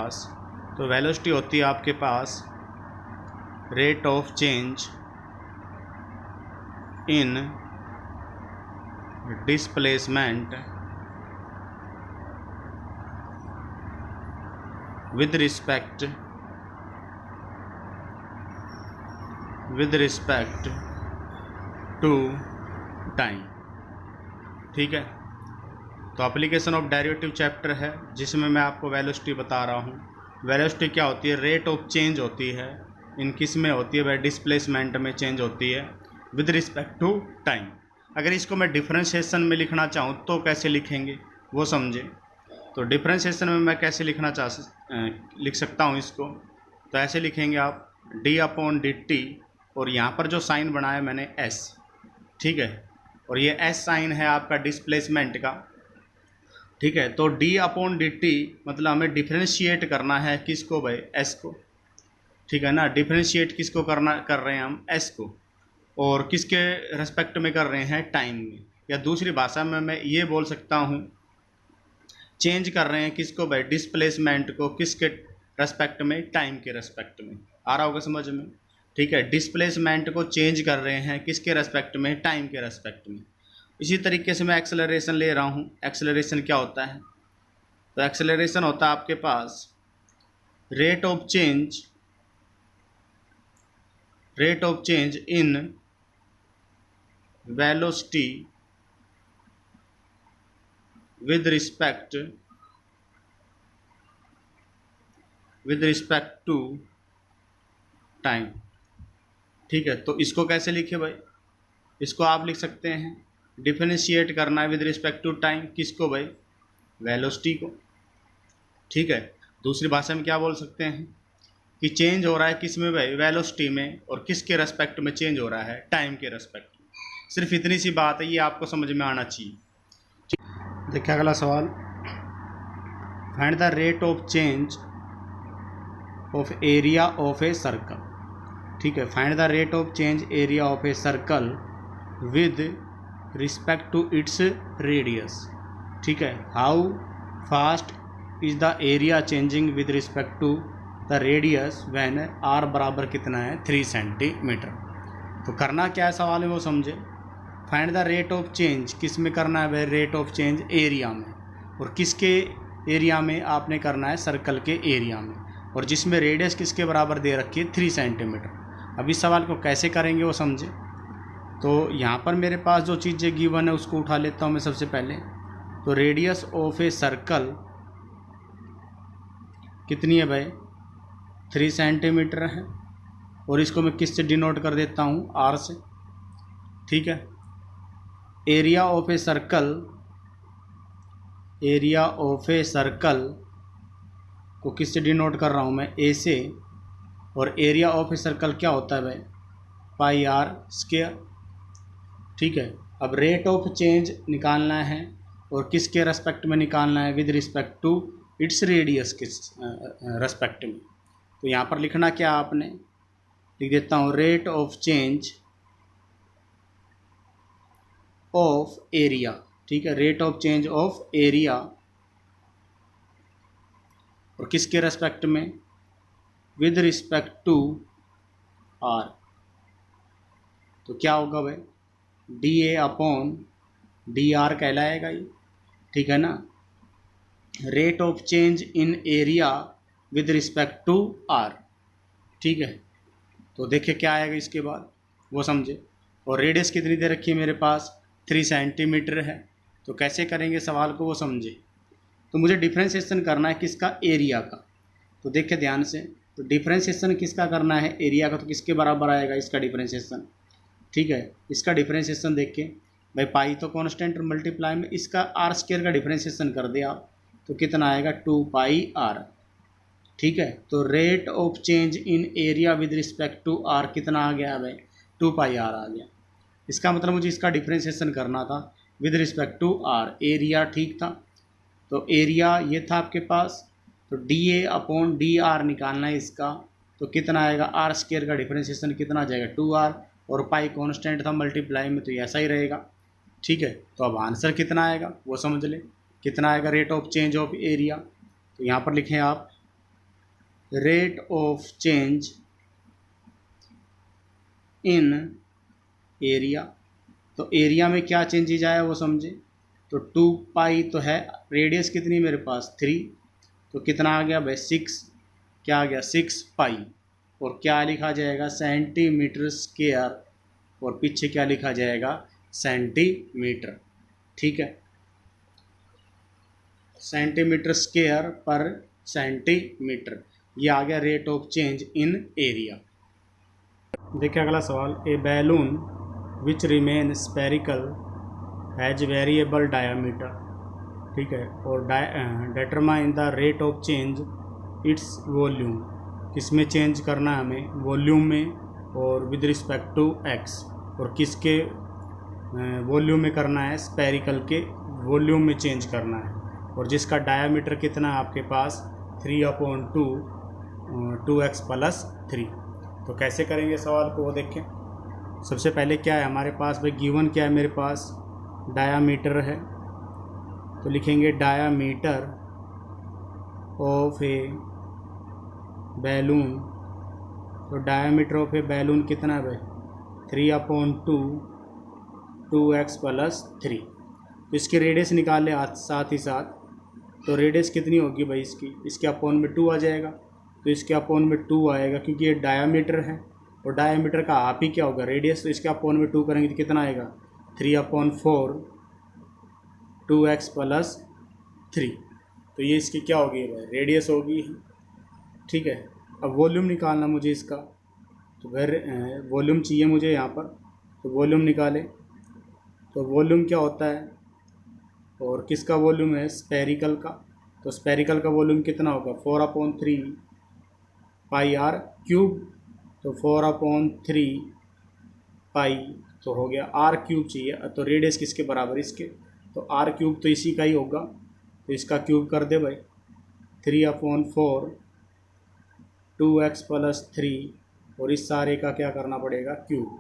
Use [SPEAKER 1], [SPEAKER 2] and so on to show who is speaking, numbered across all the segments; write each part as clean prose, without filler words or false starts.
[SPEAKER 1] पास, तो वेलोसिटी होती है आपके पास rate of change in displacement with respect to time. ठीक है, तो एप्लीकेशन ऑफ डेरिवेटिव चैप्टर है जिसमें मैं आपको वेलोसिटी बता रहा हूँ। वेलोसिटी क्या होती है? रेट ऑफ चेंज होती है, इन किस में होती है भाई? डिस्प्लेसमेंट में चेंज होती है विद रिस्पेक्ट टू टाइम। अगर इसको मैं डिफरेंशिएशन में लिखना चाहूँ तो कैसे लिखेंगे वो समझे। तो डिफरेंशिएशन में मैं कैसे लिख सकता हूँ इसको, तो ऐसे लिखेंगे आप d/dt, और यहाँ पर जो साइन बनाया मैंने s, ठीक है, और ये s साइन है आपका डिस्प्लेसमेंट का। ठीक है, तो d/dt मतलब हमें डिफरेंशिएट करना है किसको भाई? s को। ठीक है ना, डिफरेंशिएट किसको कर रहे हैं हम? s को, और किसके रेस्पेक्ट में कर रहे हैं? टाइम में। या दूसरी भाषा में मैं ये बोल सकता हूँ, चेंज कर रहे हैं किसको भाई? डिस्प्लेसमेंट को। किसके रेस्पेक्ट में? टाइम के रेस्पेक्ट में। आ रहा होगा समझ में? ठीक है, डिस्प्लेसमेंट को चेंज कर रहे हैं किसके रेस्पेक्ट में? टाइम के रेस्पेक्ट में। इसी तरीके से मैं एक्सेलरेशन ले रहा हूँ। एक्सेलरेशन क्या होता है? तो एक्सेलरेशन होता है आपके पास rate of change in velocity with respect to time. ठीक है, तो इसको कैसे लिखे भाई? इसको आप लिख सकते हैं डिफरेंशिएट करना है विद रिस्पेक्ट टू टाइम। किसको भाई? वेलोसिटी को। ठीक है, दूसरी भाषा में क्या बोल सकते हैं कि चेंज हो रहा है किस में भाई? वेलोसिटी में, और किसके रेस्पेक्ट में चेंज हो रहा है? टाइम के रेस्पेक्ट में। सिर्फ इतनी सी बात है, ये आपको समझ में आना चाहिए। देखिए अगला सवाल, find the rate of change of area of a circle. ठीक है, find the rate of change area of a circle with respect to its radius. ठीक है, how fast is the area changing with respect to the radius when r बराबर कितना है? 3 centimetre. तो करना क्या है सवाल में वो समझे। Find the rate of change किस में करना है भाई? रेट ऑफ चेंज एरिया में, और किसके एरिया में आपने करना है? सर्कल के एरिया में, और जिसमें रेडियस किसके बराबर दे रखी है? 3 सेंटीमीटर। अब इस सवाल को कैसे करेंगे वो समझे। तो यहाँ पर मेरे पास जो चीज़ें गिवन है उसको उठा लेता हूँ मैं सबसे पहले। तो रेडियस ऑफ ए सर्कल कितनी है भाई? 3 सेंटीमीटर है, और इसको मैं किससे डिनोट कर देता हूँ? r से। ठीक है, एरिया ऑफ ए सर्कल को किससे डिनोट कर रहा हूँ मैं? a से, और एरिया ऑफ ए सर्कल क्या होता है भाई? पाई r स्क्वायर। ठीक है, अब रेट ऑफ चेंज निकालना है, और किसके रेस्पेक्ट में निकालना है? With respect to its radius के रेस्पेक्ट में। तो यहाँ पर लिखना क्या आपने? लिख देता हूँ rate of change of area. ठीक है, rate of change of area, और किसके रेस्पेक्ट में? With respect to r. तो क्या होगा भाई? dA/dr कहलाएगा ये। ठीक है ना, rate of change in area with respect to r. ठीक है, तो देखिए क्या आएगा इसके बाद वो समझे। और रेडियस कितनी दे रखी है मेरे पास? 3 सेंटीमीटर है। तो कैसे करेंगे सवाल को वो समझे। तो मुझे डिफ्रेंशिएशन करना है किसका? एरिया का। तो देखिए ध्यान से, तो डिफ्रेंशिएशन किसका करना है? एरिया का। तो किसके बराबर आएगा इसका डिफ्रेंशिएशन? ठीक है, इसका डिफ्रेंशिएशन देखिए भाई, पाई तो कांस्टेंट, और मल्टीप्लाई में इसका आर स्क्वायर का डिफ्रेंशिएशन कर दिया आप, तो कितना आएगा? 2πr। ठीक है, तो rate of change in area with respect to r कितना आ गया भाई? 2πr आ गया। इसका मतलब मुझे इसका डिफ्रेंशिएशन करना था with respect to r. Area ठीक था, तो एरिया ये था आपके पास, तो dA/dr निकालना है इसका। तो कितना आएगा? आर स्क्वायर का डिफ्रेंशिएशन कितना आ जाएगा? 2r, और पाई कांस्टेंट था मल्टीप्लाई में, तो ऐसा ही रहेगा। ठीक है, तो अब आंसर कितना आएगा वो समझ ले। कितना आएगा rate of change of area? तो यहाँ पर लिखें आप rate of change in area. तो एरिया में क्या चेंजेज आया वो समझे। तो 2 पाई तो है, रेडियस कितनी मेरे पास 3, तो कितना आ गया भाई 6, क्या आ गया 6 पाई। और क्या लिखा जाएगा सेंटीमीटर स्क्वायर, और पीछे क्या लिखा जाएगा सेंटीमीटर। ठीक है, सेंटीमीटर स्क्वायर पर सेंटीमीटर, ये आ गया rate of change in area. देखिए अगला सवाल, a balloon which remain spherical has variable diameter. ठीक है, और determine the rate of change its volume. किस में चेंज करना है हमें, वॉल्यूम में, और विद रिस्पेक्ट टू एक्स। और किसके वॉल्यूम में करना है, स्पेरिकल के वॉल्यूम में चेंज करना है। और जिसका डायामीटर कितना है आपके पास 3/2 2x + 3। तो कैसे करेंगे सवाल को वो देखें। सबसे पहले क्या है हमारे पास भाई, गिवन क्या है मेरे पास, डायामीटर है। तो लिखेंगे डायामीटर ऑफ ए बैलून। तो डायामीटर ऑफ ए बैलून कितना है भाई 3/2 2x + 3। तो इसकी रेडियस निकाल ले साथ ही साथ। तो रेडियस कितनी होगी भाई इसके अपॉन में 2 आ जाएगा। तो इसके अपॉन में 2 आएगा क्योंकि ये डायामीटर है, और डायामीटर का हाफ ही क्या होगा रेडियस। तो इसके अपॉन में 2 करेंगे तो कितना आएगा 3/4 2x + 3। तो ये इसकी क्या होगी भाई रेडियस होगी। ठीक है, अब वॉल्यूम निकालना मुझे इसका। तो फिर वॉल्यूम चाहिए मुझे यहाँ पर, तो वॉल्यूम निकाले। तो वॉल्यूम क्या होता है, और किसका वॉल्यूम है स्पेरिकल का। तो स्पेरिकल का वॉल्यूम कितना होगा 4/3 πr³। तो 4/3 पाई तो हो गया r³ चाहिए। तो रेडियस किसके बराबर इसके, तो r³ तो इसी का ही होगा। तो इसका क्यूब कर दे भाई 3/4 2x + 3, और इस सारे का क्या करना पड़ेगा क्यूब।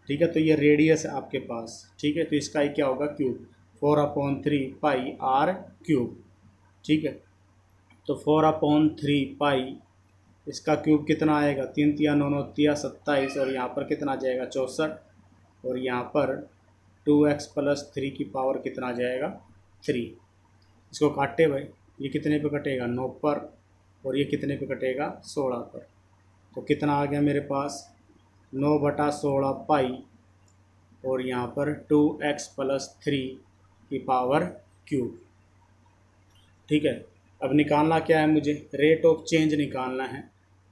[SPEAKER 1] ठीक है, तो ये रेडियस है आपके पास। ठीक है, तो इसका ही क्या होगा क्यूब 4/3 πr³। ठीक है, तो 4/3 पाई इसका क्यूब कितना आएगा 3 × 9 = 27, और यहाँ पर कितना आ जाएगा 64, और यहाँ पर 2x + 3 की पावर कितना आ जाएगा 3। इसको काटे भाई, ये कितने पे कटेगा 9 पर, और ये कितने पे कटेगा 16 पर। तो कितना आ गया मेरे पास 9/16 पाई, और यहाँ पर 2x + 3 की पावर क्यूब। ठीक है, अब निकालना क्या है मुझे, रेट ऑफ चेंज निकालना है।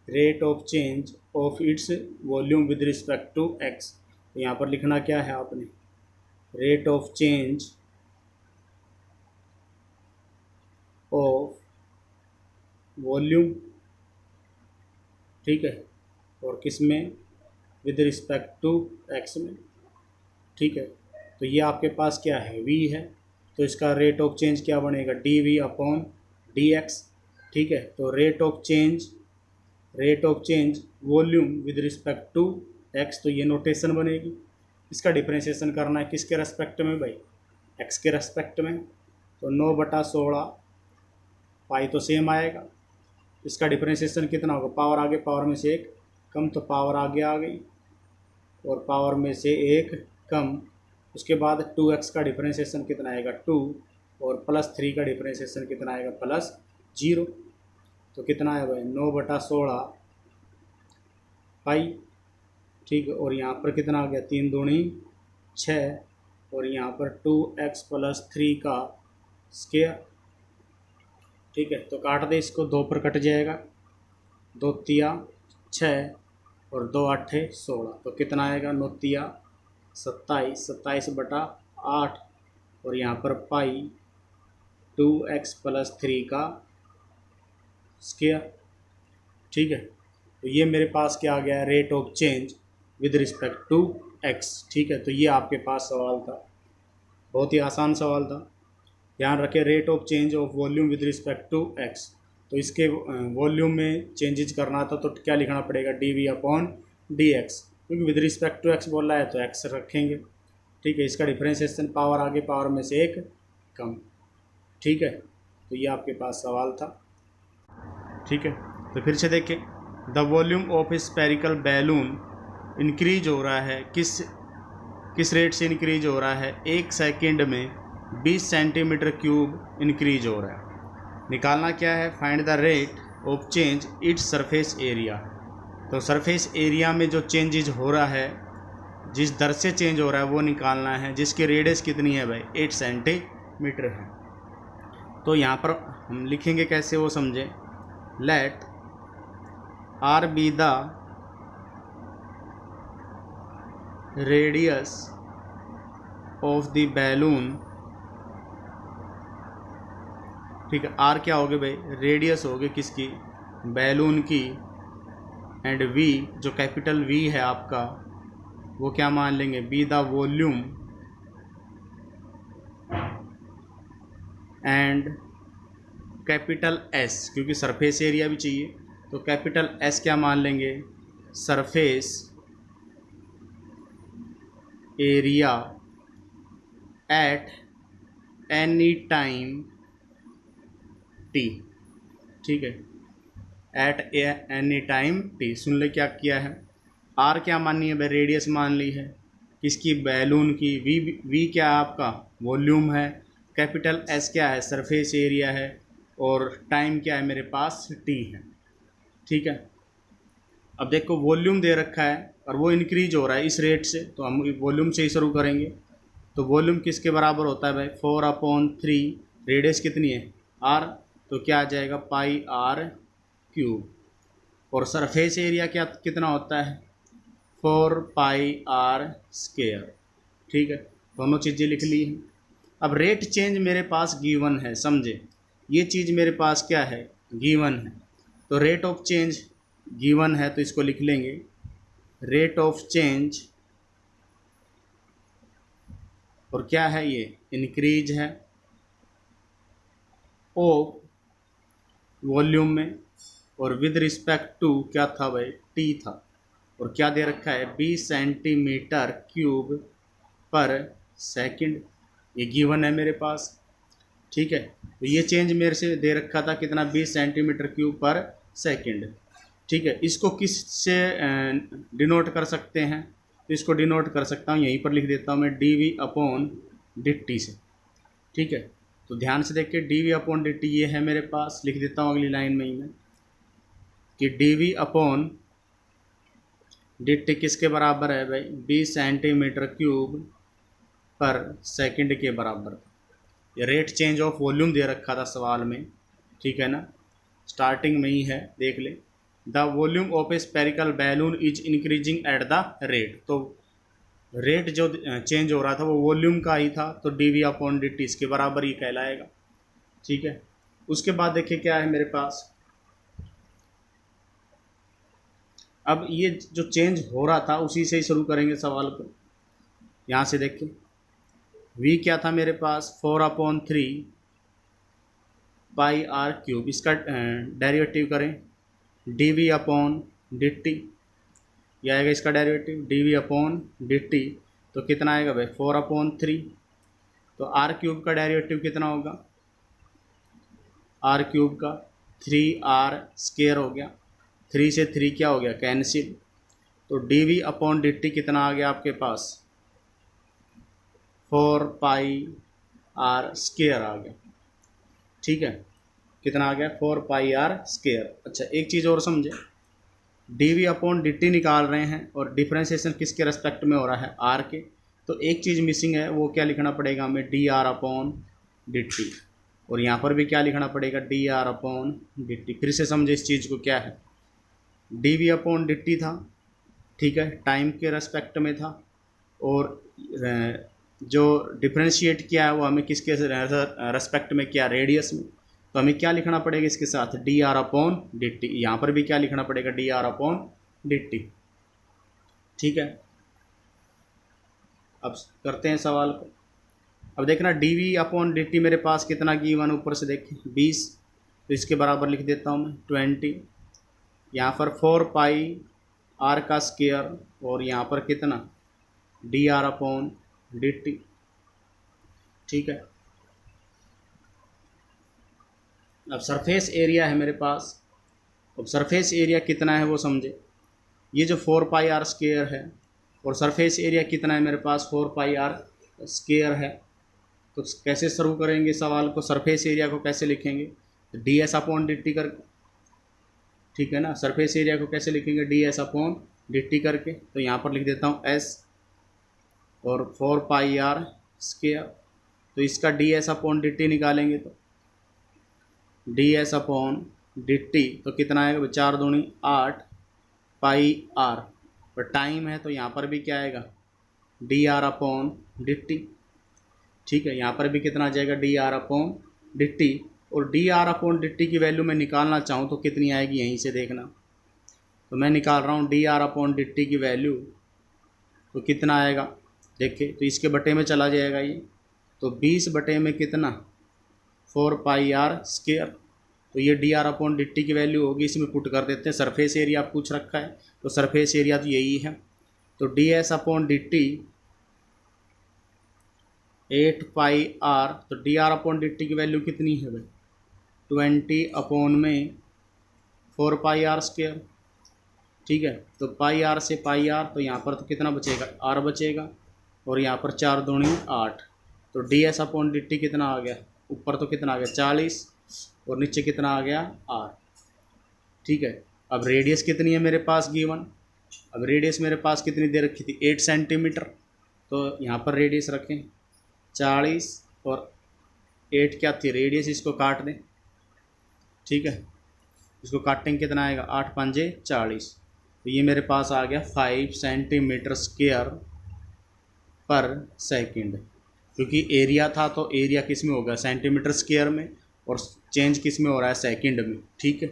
[SPEAKER 1] Rate of change of its volume with respect to x. तो यहाँ पर लिखना क्या है आपने, rate of change of volume. ठीक है, और किस में, विद रिस्पेक्ट टू एक्स में। ठीक है, तो ये आपके पास क्या है v है। तो इसका रेट ऑफ चेंज क्या बनेगा dv/dx। ठीक है, तो rate of change volume with respect to x, तो ये नोटेशन बनेगी। इसका डिफरेंशिएशन करना है किसके रेस्पेक्ट में भाई, एक्स के रेस्पेक्ट में। तो 9/16 पाई तो सेम आएगा। इसका डिफरेंशिएशन कितना होगा, पावर आगे पावर में से 1 कम, तो पावर आगे आ गई, और पावर में से 1 कम। उसके बाद 2x का डिफरेंशिएशन कितना आएगा 2, और +3 का डिफरेंशिएशन कितना आएगा +0। तो कितना है भाई 9/16 पाई। ठीक है, और यहाँ पर कितना आ गया 3 दूनी 6, और यहाँ पर 2x + 3 का स्क्वायर। ठीक है, तो काट दे इसको, 2 पर कट जाएगा, 2 × 6 और 2 × 8 = 16। तो कितना आएगा 9 × 27 27/8, और यहाँ पर पाई 2x + 3 का स्क्वायर। ठीक है, तो ये मेरे पास क्या आ गया rate of change with respect to x. ठीक है, तो ये आपके पास सवाल था, बहुत ही आसान सवाल था। ध्यान रखें, rate of change of volume with respect to x. तो इसके वॉल्यूम में चेंजेज करना था तो क्या लिखना पड़ेगा dv/dx, क्योंकि विद रिस्पेक्ट टू एक्स बोल रहा है तो एक्स रखेंगे। ठीक है, इसका डिफरेंशिएशन पावर आगे पावर में से 1 कम। ठीक है, तो ये आपके पास सवाल था। ठीक है, तो फिर से देखें, the volume of spherical balloon increase हो रहा है, किस रेट से इंक्रीज हो रहा है, 1 सेकेंड में 20 सेंटीमीटर क्यूब इंक्रीज हो रहा है। निकालना क्या है, find the rate of change its surface area. तो सरफेस एरिया में जो चेंजेज हो रहा है, जिस दर से चेंज हो रहा है वो निकालना है, जिसकी रेडियस कितनी है भाई, 8 सेंटीमीटर है। तो यहाँ पर हम लिखेंगे कैसे वो समझें, let r be the radius of the balloon. ठीक है, आर क्या होगी भाई, रेडियस होगी किसकी, बैलून की, एंड वी जो कैपिटल वी है आपका वो क्या मान लेंगे, be the volume, and capital S, क्योंकि सरफेस एरिया भी चाहिए तो कैपिटल एस क्या मान लेंगे, surface area at any time T. ठीक है, एट एनी टाइम टी। सुन ले क्या किया है, आर क्या माननी है भाई, रेडियस मान ली है किसकी, बैलून की, वी क्या है आपका, वॉल्यूम है, कैपिटल एस क्या है, सरफेस एरिया है, और टाइम क्या है मेरे पास, टी है। ठीक है, अब देखो वॉल्यूम दे रखा है और वो इंक्रीज हो रहा है इस रेट से, तो हम वॉल्यूम से ही शुरू करेंगे। तो वॉल्यूम किसके बराबर होता है भाई, 4/3, रेडियस कितनी है, आर, तो क्या आ जाएगा, पाई आर क्यूब, और सरफेस एरिया क्या कितना होता है, 4 पाई आर स्क्वायर। ठीक है, दोनों चीज़ें लिख ली हैं। अब रेट चेंज मेरे पास गिवन है, समझे, ये चीज़ मेरे पास क्या है, गिवन है। तो रेट ऑफ चेंज गिवन है तो इसको लिख लेंगे, रेट ऑफ चेंज, और क्या है ये, इंक्रीज है ऑफ वॉल्यूम में, और विद रिस्पेक्ट टू क्या था भाई, टी था, और क्या दे रखा है, 20 सेंटीमीटर क्यूब पर सेकंड, ये गिवन है मेरे पास। ठीक है, तो ये चेंज मेरे से दे रखा था कितना, 20 सेंटीमीटर क्यूब पर सेकंड। ठीक है, इसको किस से डिनोट कर सकते हैं, तो इसको डिनोट कर सकता हूँ, यहीं पर लिख देता हूँ मैं, dv/dt से। ठीक है, तो ध्यान से देखिए, dv/dt ये है मेरे पास, लिख देता हूँ अगली लाइन में ही मैं, कि dv/dt किसके बराबर है भाई, 20 सेंटीमीटर क्यूब पर सेकंड के बराबर। ये रेट चेंज ऑफ वॉल्यूम दे रखा था सवाल में, ठीक है ना, स्टार्टिंग में ही है, देख ले, the volume of a spherical balloon is increasing at the rate. तो रेट जो चेंज हो रहा था वो वॉल्यूम का ही था, तो dv/dt इसके बराबर ही कहलाएगा। ठीक है, उसके बाद देखिए क्या है मेरे पास, अब ये जो चेंज हो रहा था उसी से ही शुरू करेंगे सवाल को। यहाँ से देखिए, v क्या था मेरे पास, 4/3 पाई आर क्यूब, इसका डेरिवेटिव करें, dv/dt, यह आएगा इसका डेरिवेटिव, dv/dt, तो कितना आएगा भाई, 4/3, तो आर क्यूब का डेरिवेटिव कितना होगा, आर क्यूब का 3r स्क्वायर हो गया, 3 से 3 क्या हो गया, कैंसिल, तो dv/dt कितना आ गया आपके पास, 4 पाई आर स्क्वायर आ गया। ठीक है, कितना आ गया, 4 पाई आर स्क्वायर। अच्छा, एक चीज़ और समझे, dv/dt निकाल रहे हैं और डिफ्रेंशिएशन किसके रेस्पेक्ट में हो रहा है, r के, तो एक चीज़ मिसिंग है, वो क्या लिखना पड़ेगा हमें, dr/dt, और यहाँ पर भी क्या लिखना पड़ेगा, dr/dt। फिर से समझे इस चीज़ को, क्या है, dv/dt था, ठीक है, टाइम के रेस्पेक्ट में था, और जो डिफ्रेंशिएट किया है वो हमें किसके रेस्पेक्ट में किया, रेडियस में, तो हमें क्या लिखना पड़ेगा इसके साथ, dr/dt। यहाँ पर भी क्या लिखना पड़ेगा, dr/dt। ठीक है, अब करते हैं सवाल को। अब देखना, dv/dt मेरे पास कितना गिवन, ऊपर से देखें 20, तो इसके बराबर लिख देता हूँ मैं 20, यहाँ पर 4 पाई आर का स्क्वायर, और यहाँ पर कितना, dr/dt। ठीक है, अब सरफेस एरिया है मेरे पास, अब सरफेस एरिया कितना है वो समझे। ये जो 4πr² है और सरफेस एरिया कितना है मेरे पास 4πr² है। तो कैसे शुरू करेंगे सवाल को, सरफेस एरिया को कैसे लिखेंगे, ds/dt कर, ठीक है ना। सरफेस एरिया को कैसे लिखेंगे, ds/dt करके। तो यहाँ पर लिख देता हूँ s और 4πr²। तो इसका ds/dt निकालेंगे तो ds/dt तो कितना आएगा, 4 दूनी 8 πr। पर टाइम है तो यहाँ पर भी क्या आएगा, dr/dt। ठीक है, यहाँ पर भी कितना आ जाएगा, dr/dt। और dr/dt की वैल्यू मैं निकालना चाहूँ तो कितनी आएगी, यहीं से देखना। तो मैं निकाल रहा हूँ dr/dt की वैल्यू, तो कितना आएगा देखिए। तो इसके बटे में चला जाएगा ये, तो 20 बटे में कितना 4πr²। तो ये dr/dt की वैल्यू होगी, इसमें पुट कर देते हैं। सरफेस एरिया पूछ रखा है तो सरफेस एरिया तो यही है। तो ds/dt 8πr। तो dr/dt की वैल्यू कितनी है भाई, 20/4πr²। ठीक है, तो πr से πr, तो यहाँ पर तो कितना बचेगा, r बचेगा। और यहाँ पर 4 दूनी 8। तो ds/dt कितना आ गया, ऊपर तो कितना आ गया 40 और नीचे कितना आ गया r। ठीक है, अब रेडियस कितनी है मेरे पास गिवन। अब रेडियस मेरे पास कितनी दे रखी थी, 8 सेंटीमीटर। तो यहाँ पर रेडियस रखें 40 और 8 क्या थी रेडियस, इसको काट दें। ठीक है, इसको काटेंगे कितना आएगा, 8 पंजे 40। तो ये मेरे पास आ गया 5 cm² पर सेकेंड। क्योंकि एरिया था तो एरिया किस में होगा, सेंटीमीटर स्क्वायर में, और चेंज किस में हो रहा है, सेकंड में। ठीक है।